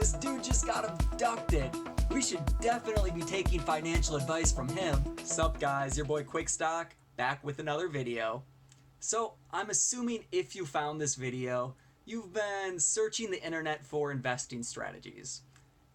this dude just got abducted. We should definitely be taking financial advice from him. Sup guys, your boy Quickstock, back with another video. So, I'm assuming if you found this video, you've been searching the internet for investing strategies.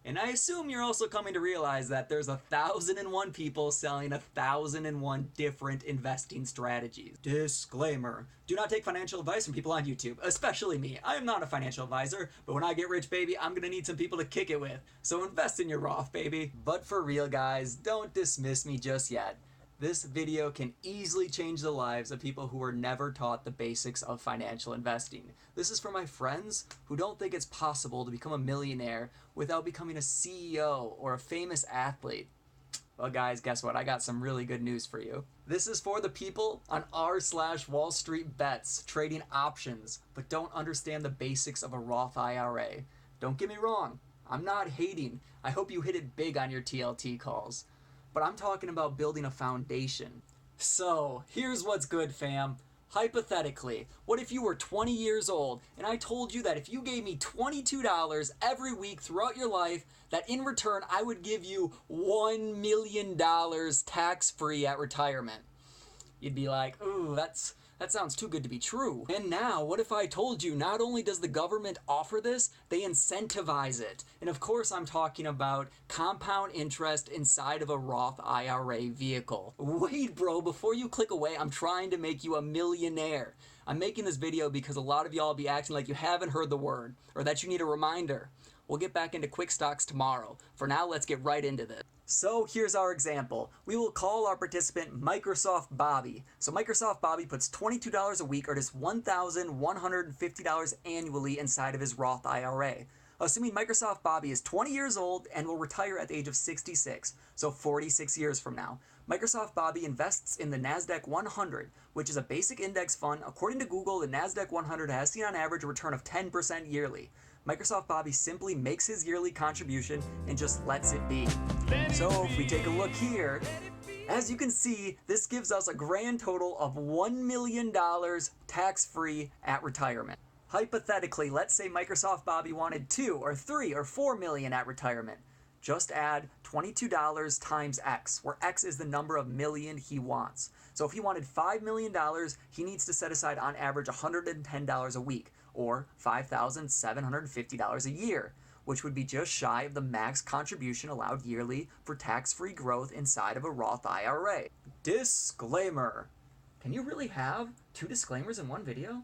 And I assume you're also coming to realize that there's 1,001 people selling 1,001 different investing strategies. Disclaimer: do not take financial advice from people on YouTube, especially me. I am not a financial advisor, but when I get rich, baby, I'm gonna need some people to kick it with. So invest in your Roth, baby. But for real, guys, don't dismiss me just yet. This video can easily change the lives of people who were never taught the basics of financial investing. This is for my friends who don't think it's possible to become a millionaire without becoming a CEO or a famous athlete. Well guys, guess what? I got some really good news for you. This is for the people on r/Wall Street Bets trading options but don't understand the basics of a Roth IRA. Don't get me wrong, I'm not hating. I hope you hit it big on your TLT calls. But I'm talking about building a foundation. So, here's what's good, fam. Hypothetically, what if you were 20 years old and I told you that if you gave me $22 every week throughout your life, that in return I would give you $1 million tax-free at retirement? You'd be like, ooh, that sounds too good to be true. And now, what if I told you not only does the government offer this, they incentivize it? And of course I'm talking about compound interest inside of a Roth IRA vehicle. Wait bro, before you click away, I'm trying to make you a millionaire. I'm making this video because a lot of y'all be acting like you haven't heard the word, or that you need a reminder. We'll get back into quick stocks tomorrow. For now, let's get right into this. So here's our example. We will call our participant Microsoft Bobby. So Microsoft Bobby puts $22 a week, or just $1,150 annually inside of his Roth IRA. Assuming Microsoft Bobby is 20 years old and will retire at the age of 66, so 46 years from now. Microsoft Bobby invests in the NASDAQ 100, which is a basic index fund. According to Google, the NASDAQ 100 has seen on average a return of 10% yearly. Microsoft Bobby simply makes his yearly contribution and just lets it be. So if we take a look here, as you can see, this gives us a grand total of $1 million tax-free at retirement. Hypothetically, let's say Microsoft Bobby wanted 2 or 3 or 4 million at retirement. Just add $22 times X, where X is the number of million he wants. So if he wanted $5 million, he needs to set aside on average $110 a week, or $5,750 a year, which would be just shy of the max contribution allowed yearly for tax-free growth inside of a Roth IRA. Disclaimer. Can you really have 2 disclaimers in one video?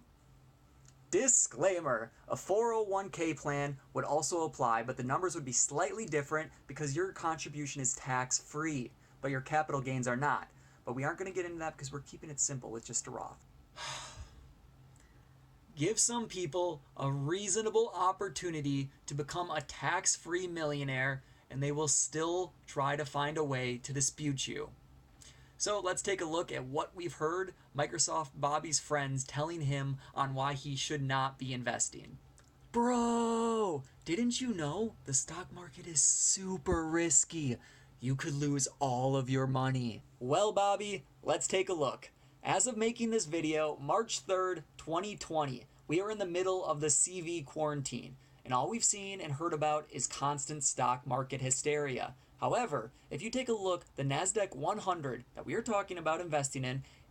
Disclaimer, a 401k plan would also apply, but the numbers would be slightly different because your contribution is tax-free, but your capital gains are not. But we aren't going to get into that because we're keeping it simple with just a Roth. Give some people a reasonable opportunity to become a tax-free millionaire, and they will still try to find a way to dispute you. So let's take a look at what we've heard Microsoft Bobby's friends telling him on why he should not be investing. Bro, didn't you know the stock market is super risky? You could lose all of your money. Well, Bobby, let's take a look. As of making this video, March 3rd, 2020, we are in the middle of the CV quarantine, and all we've seen and heard about is constant stock market hysteria. However, if you take a look, the NASDAQ 100 that we are talking about investing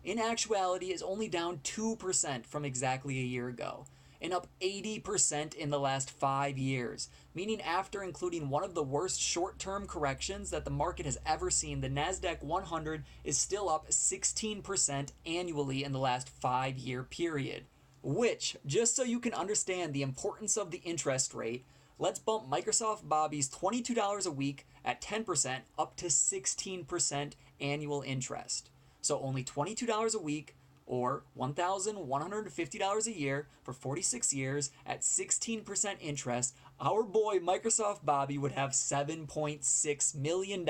in actuality is only down 2% from exactly a year ago, and up 80% in the last 5 years, meaning after including one of the worst short-term corrections that the market has ever seen, the NASDAQ 100 is still up 16% annually in the last 5-year period. Which, just so you can understand the importance of the interest rate, let's bump Microsoft Bobby's $22 a week at 10% up to 16% annual interest. So only $22 a week, or $1,150 a year for 46 years at 16% interest, our boy Microsoft Bobby would have $7.6 million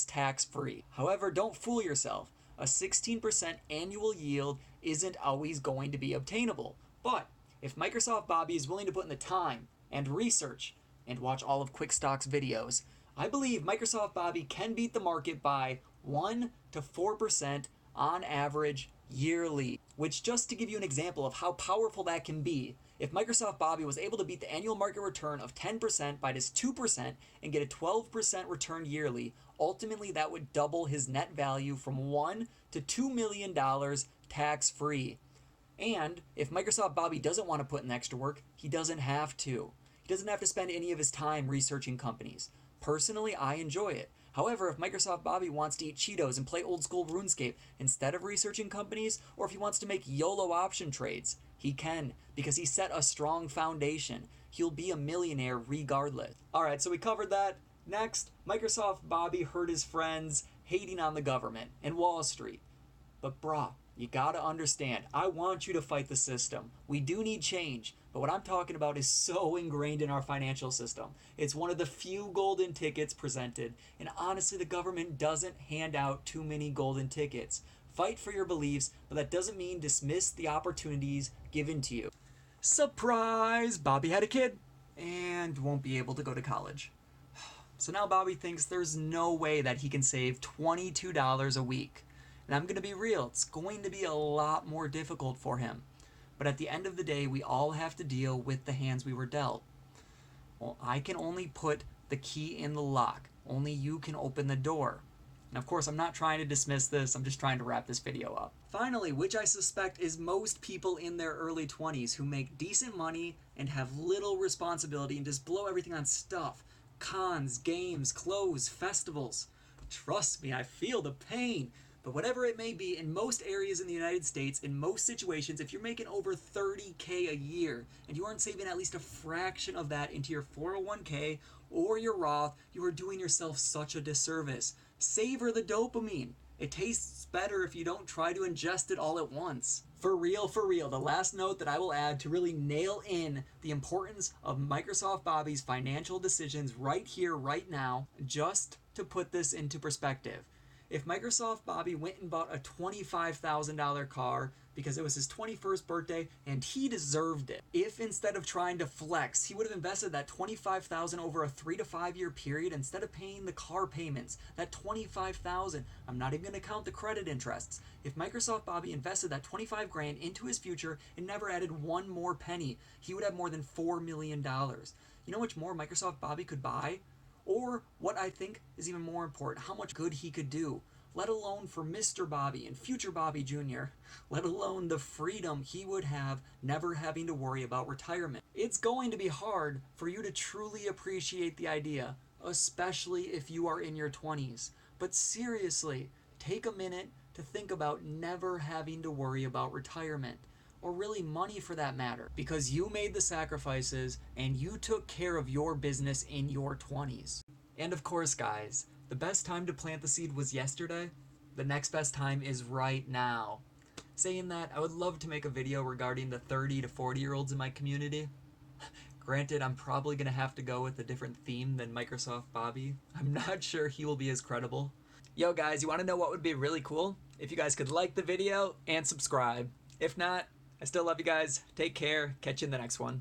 tax-free. However, don't fool yourself. A 16% annual yield isn't always going to be obtainable. But if Microsoft Bobby is willing to put in the time and research and watch all of Quickstock's videos, I believe Microsoft Bobby can beat the market by 1 to 4% on average yearly. Which, just to give you an example of how powerful that can be, if Microsoft Bobby was able to beat the annual market return of 10% by just 2% and get a 12% return yearly, ultimately that would double his net value from $1 to $2 million tax-free. And if Microsoft Bobby doesn't want to put in the extra work, he doesn't have to. He doesn't have to spend any of his time researching companies. Personally, I enjoy it. However, if Microsoft Bobby wants to eat Cheetos and play old school RuneScape instead of researching companies, or if he wants to make YOLO option trades, he can, because he set a strong foundation. He'll be a millionaire regardless. Alright, so we covered that. Next, Microsoft Bobby hurt his friends hating on the government and Wall Street. But brah, you gotta understand, I want you to fight the system. We do need change, but what I'm talking about is so ingrained in our financial system. It's one of the few golden tickets presented, and honestly, the government doesn't hand out too many golden tickets. Fight for your beliefs, but that doesn't mean dismiss the opportunities given to you. Surprise! Bobby had a kid and won't be able to go to college. So now Bobby thinks there's no way that he can save $22 a week. And I'm going to be real, it's going to be a lot more difficult for him. But at the end of the day, we all have to deal with the hands we were dealt. Well, I can only put the key in the lock. Only you can open the door. And of course, I'm not trying to dismiss this, I'm just trying to wrap this video up. Finally, which I suspect is most people in their early 20s who make decent money and have little responsibility and just blow everything on stuff. Cons, games, clothes, festivals. Trust me, I feel the pain. But whatever it may be, in most areas in the United States, in most situations, if you're making over $30K a year and you aren't saving at least a fraction of that into your 401k or your Roth, you are doing yourself such a disservice. Savor the dopamine. It tastes better if you don't try to ingest it all at once. For real, the last note that I will add to really nail in the importance of Microsoft Bobby's financial decisions right here, right now, just to put this into perspective. If Microsoft Bobby went and bought a $25,000 car because it was his 21st birthday and he deserved it, if instead of trying to flex, he would have invested that $25,000 over a 3 to 5 year period instead of paying the car payments, that $25,000, I'm not even going to count the credit interests. If Microsoft Bobby invested that 25 grand into his future and never added one more penny, he would have more than $4 million. You know how much more Microsoft Bobby could buy? Or, what I think is even more important, how much good he could do, let alone for Mr. Bobby and future Bobby Jr., let alone the freedom he would have never having to worry about retirement. It's going to be hard for you to truly appreciate the idea, especially if you are in your 20s. But seriously, take a minute to think about never having to worry about retirement. Or really money for that matter, because you made the sacrifices and you took care of your business in your 20s. And of course, guys, the best time to plant the seed was yesterday. The next best time is right now. Saying that, I would love to make a video regarding the 30 to 40-year-olds in my community. Granted, I'm probably going to have to go with a different theme than Microsoft Bobby. I'm not sure he will be as credible. Yo guys, you want to know what would be really cool? If you guys could like the video and subscribe. If not, I still love you guys. Take care. Catch you in the next one.